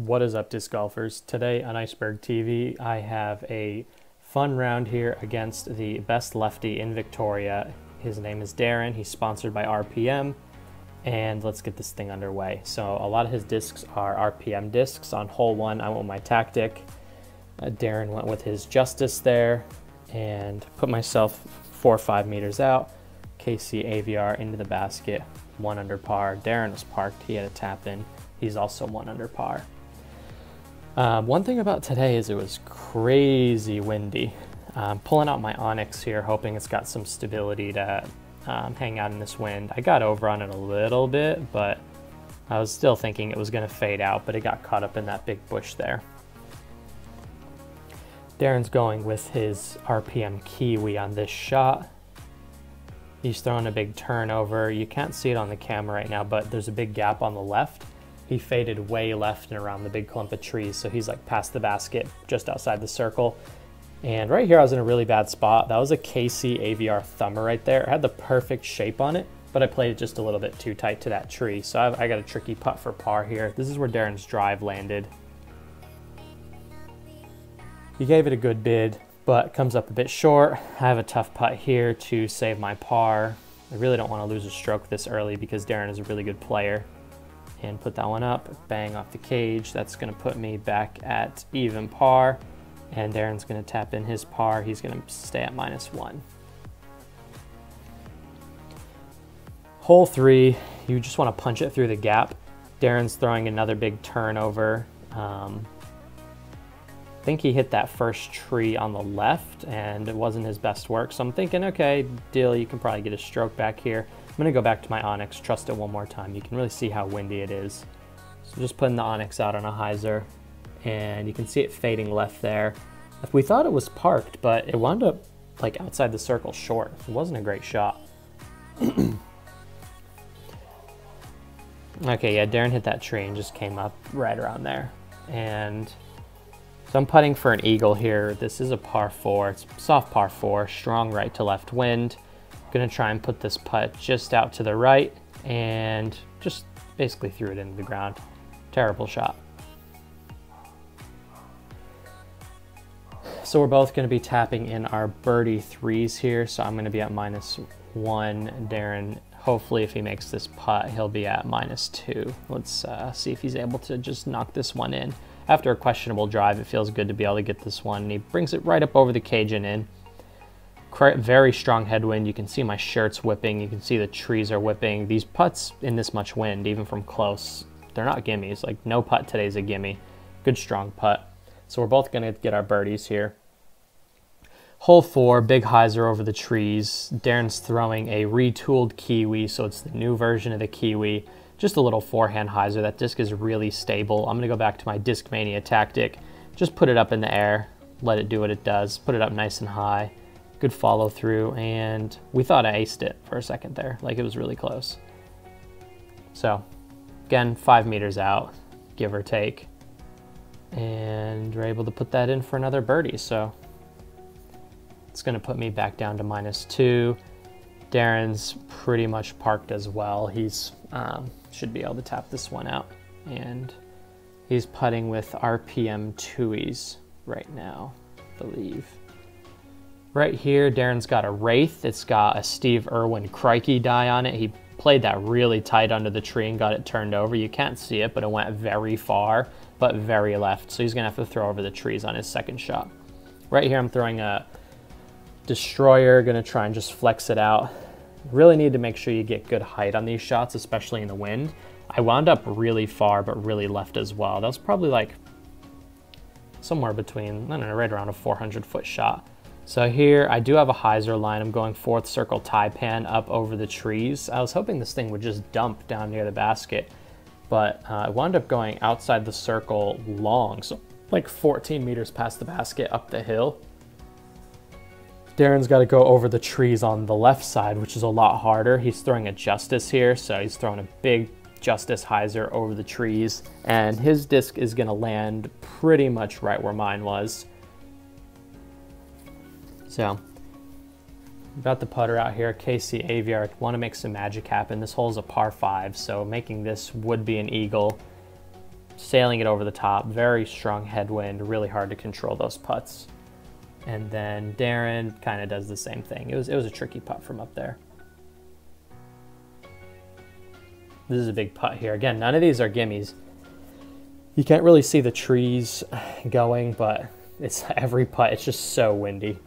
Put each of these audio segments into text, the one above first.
What is up, disc golfers? Today on Iceberg TV, I have a fun round here against the best lefty in Victoria. His name is Darren. He's sponsored by RPM, and let's get this thing underway. So a lot of his discs are RPM discs. On hole one, I went with my Tactic. Darren went with his Justice there, and put myself 4 or 5 meters out. KC AVR into the basket, 1 under par. Darren was parked. He had a tap in. He's also 1 under par. One thing about today is it was crazy windy. Pulling out my Onyx here, hoping it's got some stability to hang out in this wind. I got over on it a little bit, but I was still thinking it was going to fade out, but it got caught up in that big bush there. Darren's going with his RPM Kiwi on this shot. He's throwing a big turnover. You can't see it on the camera right now, but there's a big gap on the left. He faded way left and around the big clump of trees, so he's like past the basket, just outside the circle. And right here, I was in a really bad spot. That was a KC AVR thumber right there. It had the perfect shape on it, but I played it just a little bit too tight to that tree. So I got a tricky putt for par here. This is where Darren's drive landed. He gave it a good bid, but comes up a bit short. I have a tough putt here to save my par. I really don't want to lose a stroke this early because Darren is a really good player. And put that one up, bang off the cage. That's gonna put me back at even par, and Darren's gonna tap in his par. He's gonna stay at -1. Hole 3, you just wanna punch it through the gap. Darren's throwing another big turnover. I think he hit that first tree on the left, and it wasn't his best work. So I'm thinking, okay, deal, you can probably get a stroke back here. I'm gonna go back to my Onyx, trust it one more time. You can really see how windy it is. So just putting the Onyx out on a hyzer, and you can see it fading left there. We thought it was parked, but it wound up like outside the circle short. It wasn't a great shot. Okay, yeah, Darren hit that tree and just came up right around there. And so I'm putting for an eagle here. This is a par 4, it's soft par 4, strong right to left wind. Gonna try and put this putt just out to the right and just basically threw it into the ground. Terrible shot. So we're both gonna be tapping in our birdie 3s here. So I'm gonna be at -1. Darren, hopefully if he makes this putt, he'll be at -2. Let's see if he's able to just knock this one in. After a questionable drive, it feels good to be able to get this one. And he brings it right up over the cage and in. Very strong headwind. You can see my shirt's whipping. You can see the trees are whipping. These putts in this much wind, even from close, they're not gimmies. Like no putt today is a gimme. Good strong putt. So we're both gonna get our birdies here. Hole 4, big hyzer over the trees. Darren's throwing a retooled Kiwi, so it's the new version of the Kiwi. Just a little forehand hyzer. That disc is really stable. I'm gonna go back to my Discmania Tactic. Just put it up in the air, let it do what it does. Put it up nice and high. Good follow through, and we thought I aced it for a second there, like it was really close. So again, 5 meters out, give or take, and we're able to put that in for another birdie. So it's gonna put me back down to -2. Darren's pretty much parked as well. He's should be able to tap this one out, and he's putting with RPM 2s right now, I believe. Right here, Darren's got a Wraith. It's got a Steve Irwin Crikey die on it. He played that really tight under the tree and got it turned over. You can't see it, but it went very far, but very left. So he's gonna have to throw over the trees on his second shot. Right here, I'm throwing a Destroyer, gonna try and just flex it out. Really need to make sure you get good height on these shots, especially in the wind. I wound up really far, but really left as well. That was probably like somewhere between, I don't know, right around a 400-foot shot. So here, I do have a hyzer line. I'm going 4th circle taipan up over the trees. I was hoping this thing would just dump down near the basket, but I wound up going outside the circle long, so like 14 meters past the basket up the hill. Darren's got to go over the trees on the left side, which is a lot harder. He's throwing a Justice here, so he's throwing a big Justice hyzer over the trees, and his disc is going to land pretty much right where mine was. So, got the putter out here, KC AVR. Want to make some magic happen. This hole is a par 5, so making this would be an eagle. sailing it over the top, very strong headwind, really hard to control those putts. And then Darren kind of does the same thing. It was a tricky putt from up there. This is a big putt here. Again, none of these are gimmies. You can't really see the trees going, but it's every putt. It's just so windy.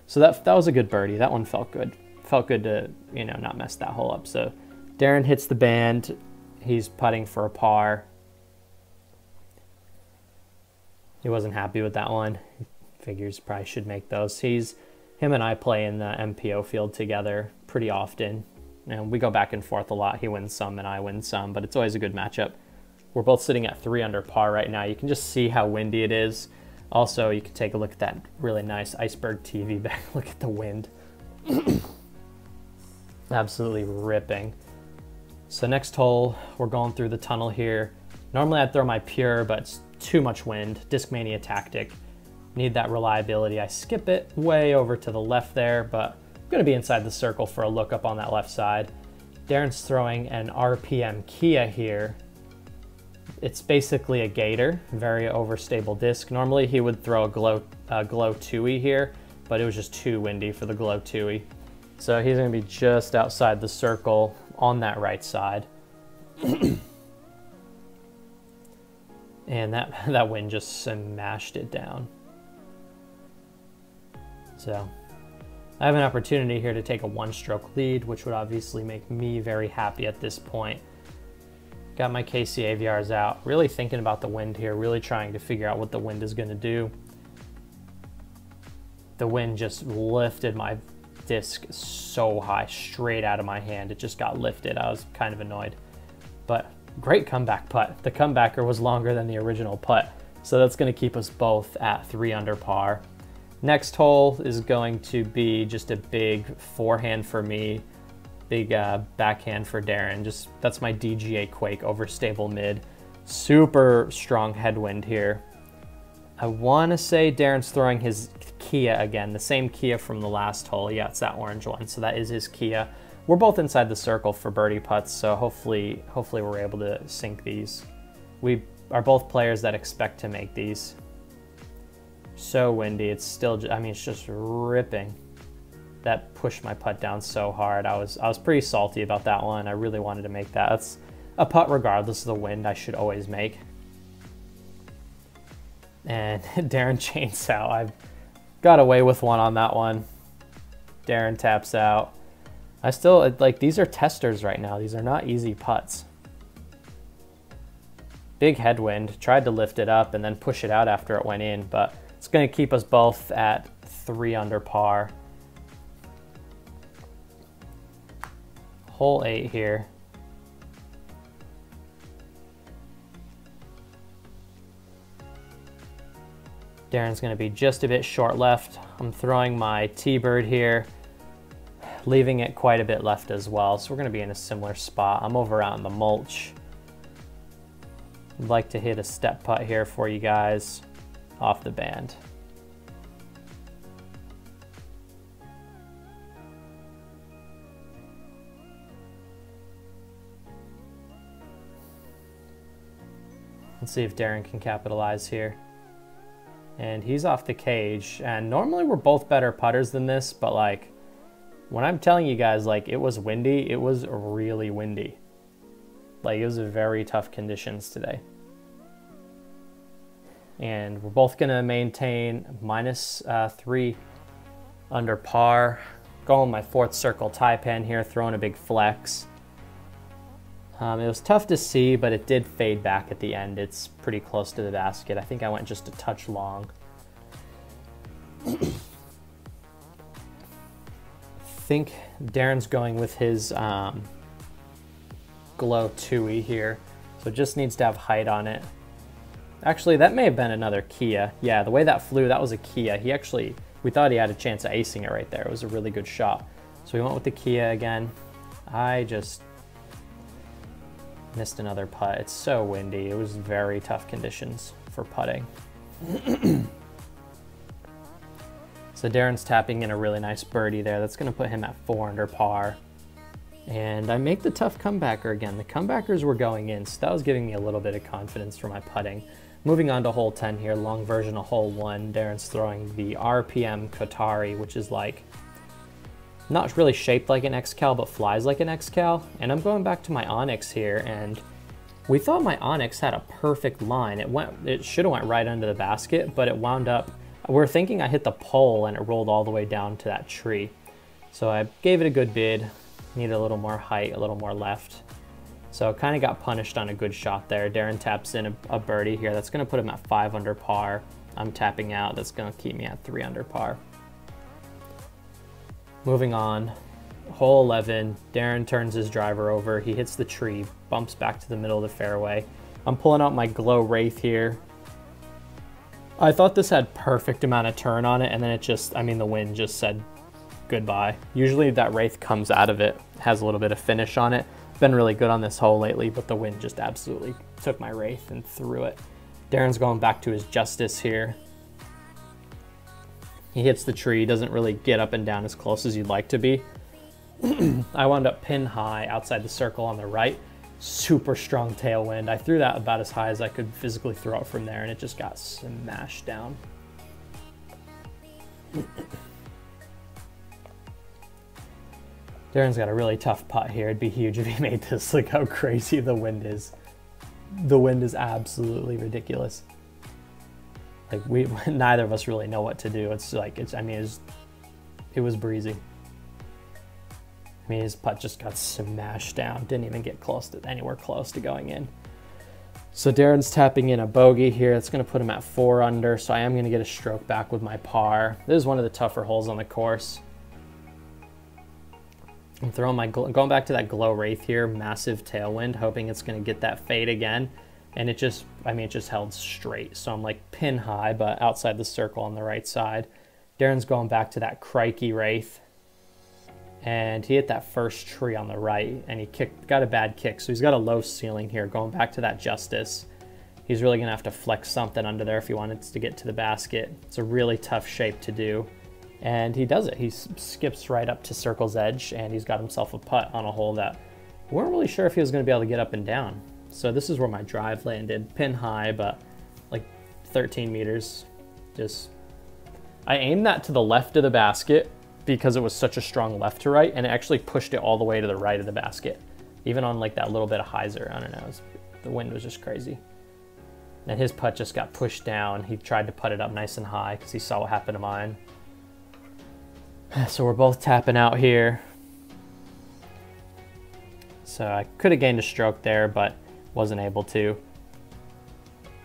So that was a good birdie. That one felt good. Felt good to, you know, not mess that hole up. So Darren hits the band. He's putting for a par. He wasn't happy with that one. He figures probably should make those. Him and I play in the MPO field together pretty often. And we go back and forth a lot. He wins some and I win some, but it's always a good matchup. We're both sitting at 3 under par right now. You can just see how windy it is. Also, you can take a look at that really nice iceberg TV back. Look at the wind. Absolutely ripping. So next hole, we're going through the tunnel here. Normally I'd throw my pure, but it's too much wind. Discmania tactic. Need that reliability. I skip it way over to the left there, but I'm going to be inside the circle for a look up on that left side. Darren's throwing an RPM Kia here. It's basically a gator, very overstable disc. Normally he would throw a Glow Tui here, but it was just too windy for the Glow Tui. So he's going to be just outside the circle on that right side. And that wind just smashed it down. So I have an opportunity here to take a 1-stroke lead, which would obviously make me very happy at this point. Got my KC AVRs out, really thinking about the wind here, really trying to figure out what the wind is going to do. The wind just lifted my disc so high, straight out of my hand. It just got lifted. I was kind of annoyed. But great comeback putt. The comebacker was longer than the original putt, so that's going to keep us both at 3 under par. Next hole is going to be just a big forehand for me, big backhand for Darren. That's my DGA Quake over stable mid. Super strong headwind here. I want to say Darren's throwing his Kia again, the same Kia from the last hole. Yeah, it's that orange one, so that is his Kia. We're both inside the circle for birdie putts, so hopefully we're able to sink these. We are both players that expect to make these. So windy, it's still, I mean, it's just ripping. That pushed my putt down so hard. I was pretty salty about that one. I really wanted to make that. That's a putt regardless of the wind I should always make. And Darren chains out. I've got away with one on that one. Darren taps out. I still, like, these are testers right now. These are not easy putts. Big headwind. Tried to lift it up and then push it out after it went in, but it's going to keep us both at 3 under par. Hole 8 here. Darren's going to be just a bit short left. I'm throwing my T-bird here, leaving it quite a bit left as well. So we're going to be in a similar spot. I'm over out in the mulch. I'd like to hit a step putt here for you guys off the band. Let's see if Darren can capitalize here. And he's off the cage. And normally we're both better putters than this, but like, when I'm telling you guys, like, it was windy, it was really windy. Like, it was very tough conditions today. And we're both gonna maintain -3 under par. Going my 4th circle Taipan here, throwing a big flex. It was tough to see, but it did fade back at the end. It's pretty close to the basket. I think I went just a touch long. I think Darren's going with his Glow Tui here, so it just needs to have height on it. Actually, that may have been another Kia. Yeah, the way that flew, that was a Kia. We thought he had a chance of acing it right there. It was a really good shot. So we went with the Kia again. I just missed another putt. It's so windy. It was very tough conditions for putting. So Darren's tapping in a really nice birdie there. That's going to put him at 4 under par. And I make the tough comebacker again. The comebackers were going in, so that was giving me a little bit of confidence for my putting. Moving on to hole 10 here, long version of hole 1. Darren's throwing the RPM Qatari, which is like, not really shaped like an XCal, but flies like an XCal. And I'm going back to my Onyx here, and we thought my Onyx had a perfect line. It should have went right under the basket, but it wound up, we're thinking I hit the pole and it rolled all the way down to that tree. So I gave it a good bid, needed a little more height, a little more left. So kind of got punished on a good shot there. Darren taps in a birdie here. That's gonna put him at 5 under par. I'm tapping out, that's gonna keep me at 3 under par. Moving on, hole 11, Darren turns his driver over. He hits the tree, bumps back to the middle of the fairway. I'm pulling out my Glow Wraith here. I thought this had perfect amount of turn on it, and then it just, I mean, the wind just said goodbye. Usually that Wraith comes out of it, has a little bit of finish on it. Been really good on this hole lately, but the wind just absolutely took my Wraith and threw it. Darren's going back to his Justice here. He hits the tree, doesn't really get up and down as close as you'd like to be. I wound up pin high outside the circle on the right. Super strong tailwind. I threw that about as high as I could physically throw it from there, and it just got smashed down. Darren's got a really tough putt here. It'd be huge if he made this. Look how crazy the wind is. The wind is absolutely ridiculous. Like neither of us really know what to do. It's like, it was breezy. I mean, his putt just got smashed down. Didn't even get anywhere close to going in. So Darren's tapping in a bogey here. It's gonna put him at 4 under. So I am gonna get a stroke back with my par. This is one of the tougher holes on the course. I'm throwing going back to that Glow Wraith here, massive tailwind, hoping it's gonna get that fade again. And it just, it just held straight. So I'm like pin high, but outside the circle on the right side. Darren's going back to that Crikey Wraith. And he hit that first tree on the right, and he got a bad kick. So he's got a low ceiling here, going back to that Justice. He's really gonna have to flex something under there if he wanted to get to the basket. It's a really tough shape to do. And he does it. He skips right up to circle's edge, and he's got himself a putt on a hole that we weren't really sure if he was gonna be able to get up and down. So this is where my drive landed, pin high, but like 13 meters. I aimed that to the left of the basket because it was such a strong left to right, and it actually pushed it all the way to the right of the basket. Even on like that little bit of hyzer, I don't know, the wind was just crazy. And his putt just got pushed down. He tried to putt it up nice and high because he saw what happened to mine. So we're both tapping out here. So I could have gained a stroke there, but wasn't able to.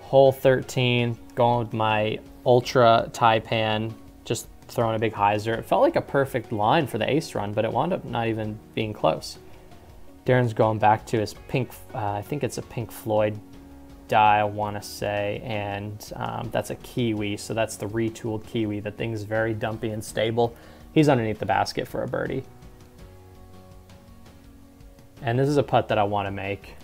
Hole 13, going with my Ultra Taipan, just throwing a big hyzer. It felt like a perfect line for the ace run, but it wound up not even being close. Darren's going back to his pink, I think it's a Pink Floyd die, I want to say, and that's a Kiwi, so that's the retooled Kiwi. The thing's very dumpy and stable. He's underneath the basket for a birdie. And this is a putt that I want to make.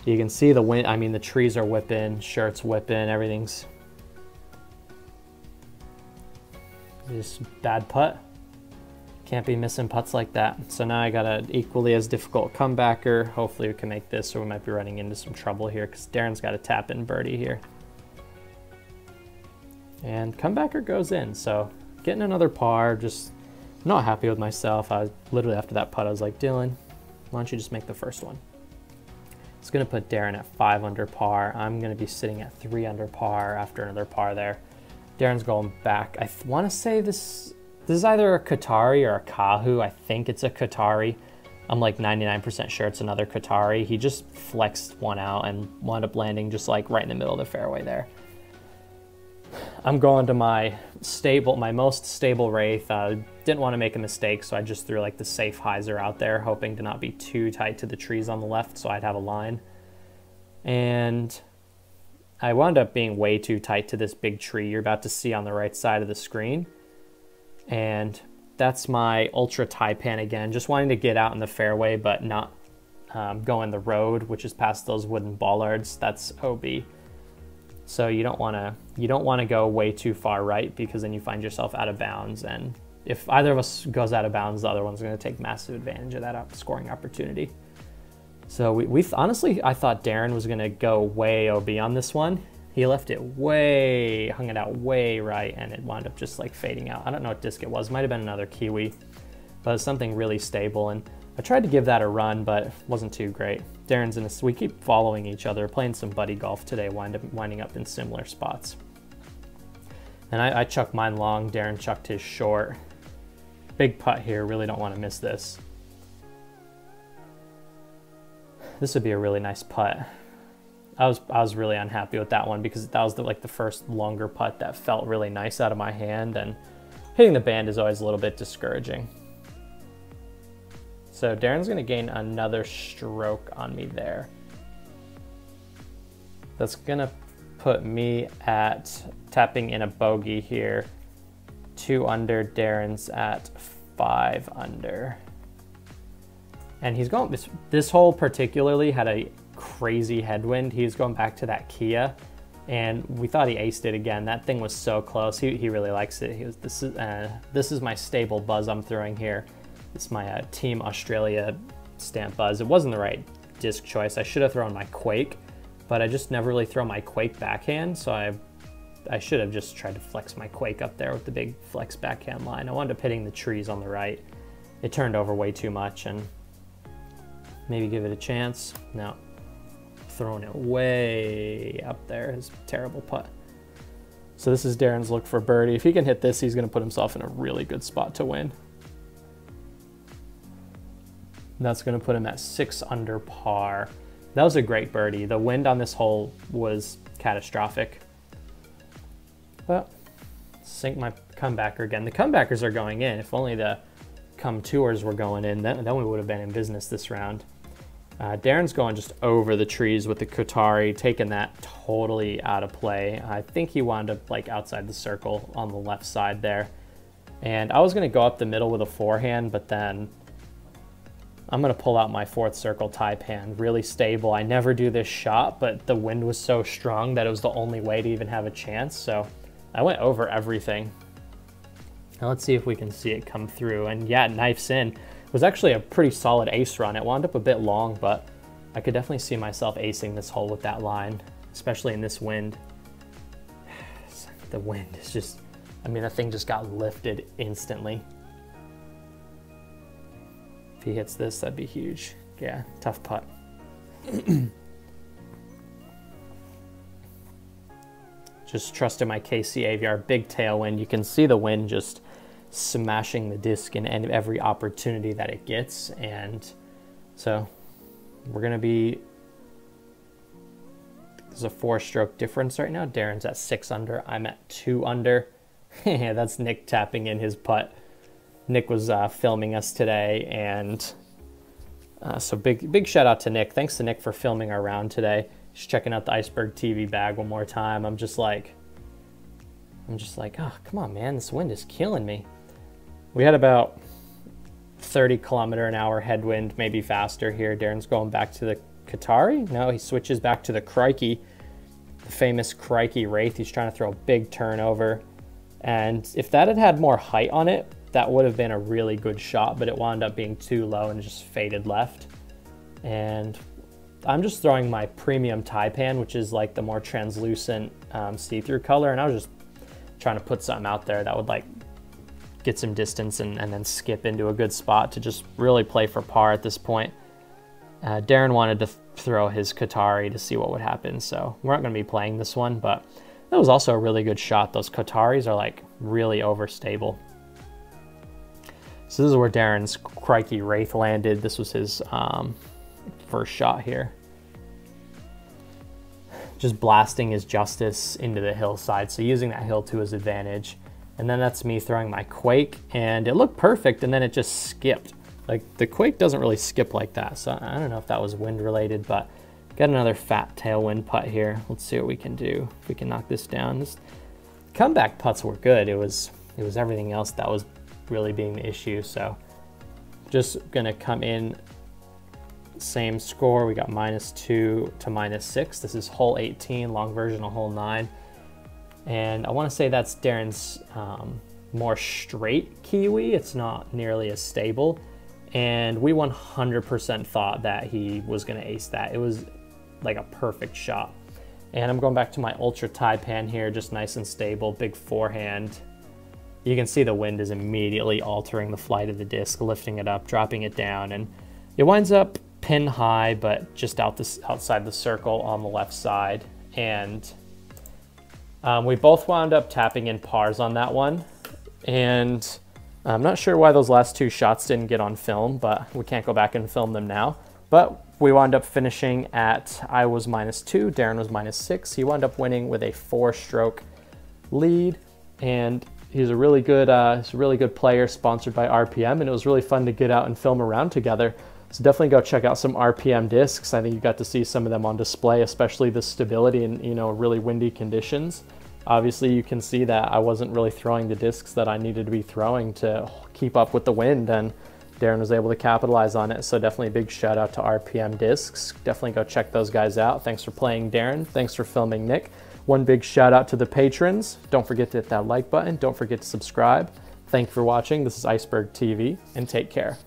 You can see the wind, the trees are whipping, shirt's whipping, everything's just bad putt. Can't be missing putts like that. So now I got an equally as difficult comebacker. Hopefully we can make this, or we might be running into some trouble here because Darren's got a tap in birdie here. And comebacker goes in, so getting another par, just not happy with myself. I was literally after that putt, I was like, Dylan, why don't you just make the first one? It's gonna put Darren at 5 under par. I'm gonna be sitting at 3 under par after another par there. Darren's going back. I wanna say this is either a Qatari or a Kahoo. I think it's a Qatari. I'm like 99% sure it's another Qatari. He just flexed one out and wound up landing just like right in the middle of the fairway there. I'm going to my most stable Wraith. Didn't want to make a mistake, so I just threw like the safe hyzer out there, hoping to not be too tight to the trees on the left so I'd have a line. And I wound up being way too tight to this big tree you're about to see on the right side of the screen. And that's my Ultra Taipan again, just wanting to get out in the fairway but not go in the road, which is past those wooden bollards. That's OB. So you don't want to go way too far right, because then you find yourself out of bounds and if either of us goes out of bounds, the other one's going to take massive advantage of that scoring opportunity. So we honestly, I thought Darren was going to go way OB on this one. He left it way, hung it out way right, and it wound up just like fading out. I don't know what disc it was. Might have been another Kiwi, but it's something really stable. And I tried to give that a run, but it wasn't too great. Darren's in we keep following each other, playing some buddy golf today, winding up in similar spots. And I chucked mine long, Darren chucked his short. Big putt here, really don't want to miss this. This would be a really nice putt. I was really unhappy with that one because that was the first longer putt that felt really nice out of my hand, and hitting the band is always a little bit discouraging. So Darren's going to gain another stroke on me there. That's going to put me at tapping in a bogey here. 2 under, Darren's at 5 under. And he's going, this hole particularly had a crazy headwind. He was going back to that Kia, and we thought he aced it again. That thing was so close. He really likes it. He was, this is my stable buzz I'm throwing here. It's my Team Australia stamp buzz. It wasn't the right disc choice. I should have thrown my Quake, but I just never really throw my Quake backhand, so I should have just tried to flex my Quake up there with the big flex backhand line. I wound up hitting the trees on the right. It turned over way too much, and maybe give it a chance. No, throwing it way up there is a terrible putt. So this is Darren's look for birdie. If he can hit this, he's going to put himself in a really good spot to win. And that's going to put him at 6 under par. That was a great birdie. The wind on this hole was catastrophic. But sink my comebacker again. The comebackers are going in. If only the come tours were going in, then we would have been in business this round. Darren's going just over the trees with the Qatari, taking that totally out of play. I think he wound up like outside the circle on the left side there. And I was going to go up the middle with a forehand, but then I'm going to pull out my 4th circle Taipan, really stable. I never do this shot, but the wind was so strong that it was the only way to even have a chance. So I went over everything. Now let's see if we can see it come through. And yeah, knifes in. It was actually a pretty solid ace run. It wound up a bit long, but I could definitely see myself acing this hole with that line, especially in this wind. The wind is just, I mean, that thing just got lifted instantly. If he hits this, that'd be huge. Yeah, tough putt. Just trusted my KC AVR, big tailwind. You can see the wind just smashing the disc in every opportunity that it gets. And so we're going to be, there's a 4-stroke difference right now. Darren's at 6 under. I'm at 2 under. That's Nick tapping in his putt. Nick was filming us today, and so big shout out to Nick. Thanks to Nick for filming our round today. Just checking out the Iceberg TV bag one more time. I'm just like, oh, come on, man, this wind is killing me. We had about 30 km/h headwind, maybe faster here. Darren's going back to the Qatari. No, he switches back to the Crikey, the famous Crikey Wraith. He's trying to throw a big turnover. And if that had had more height on it, that would have been a really good shot, but it wound up being too low and just faded left. And I'm just throwing my premium Taipan, which is like the more translucent see-through color, and I was just trying to put something out there that would like get some distance and then skip into a good spot to just really play for par at this point. Darren wanted to throw his Qatari to see what would happen, so we're not going to be playing this one, but that was also a really good shot. Those Qataris are like really overstable. So this is where Darren's Crikey Wraith landed. This was his first shot here. Just blasting his Justice into the hillside, so using that hill to his advantage. And then that's me throwing my Quake, and it looked perfect, and then it just skipped. Like, the Quake doesn't really skip like that, so I don't know if that was wind related, but got another fat tailwind putt here. Let's see what we can do, if we can knock this down. This comeback putts were good. It was everything else that was really being the issue. So just gonna come in same score. We got -2 to -6. This is hole 18, long version of hole 9, and I want to say that's Darren's more straight Kiwi. It's not nearly as stable. And we 100% thought that he was gonna ace that. It was like a perfect shot. And I'm going back to my Ultra Taipan here, just nice and stable, big forehand. You can see the wind is immediately altering the flight of the disc, lifting it up, dropping it down, and it winds up pin high, but just outside the circle on the left side. And we both wound up tapping in pars on that one. And I'm not sure why those last two shots didn't get on film, but we can't go back and film them now. But we wound up finishing at, I was -2, Darren was -6. He wound up winning with a 4-stroke lead, and he's a really good player, sponsored by RPM, and it was really fun to get out and film around together. So definitely go check out some RPM discs. I think you got to see some of them on display, especially the stability in, you know, really windy conditions. Obviously you can see that I wasn't really throwing the discs that I needed to be throwing to keep up with the wind, and Darren was able to capitalize on it. So definitely a big shout out to RPM discs. Definitely go check those guys out. Thanks for playing, Darren. Thanks for filming, Nick. One big shout out to the patrons. Don't forget to hit that like button. Don't forget to subscribe. Thank you for watching. This is Iceberg TV, and take care.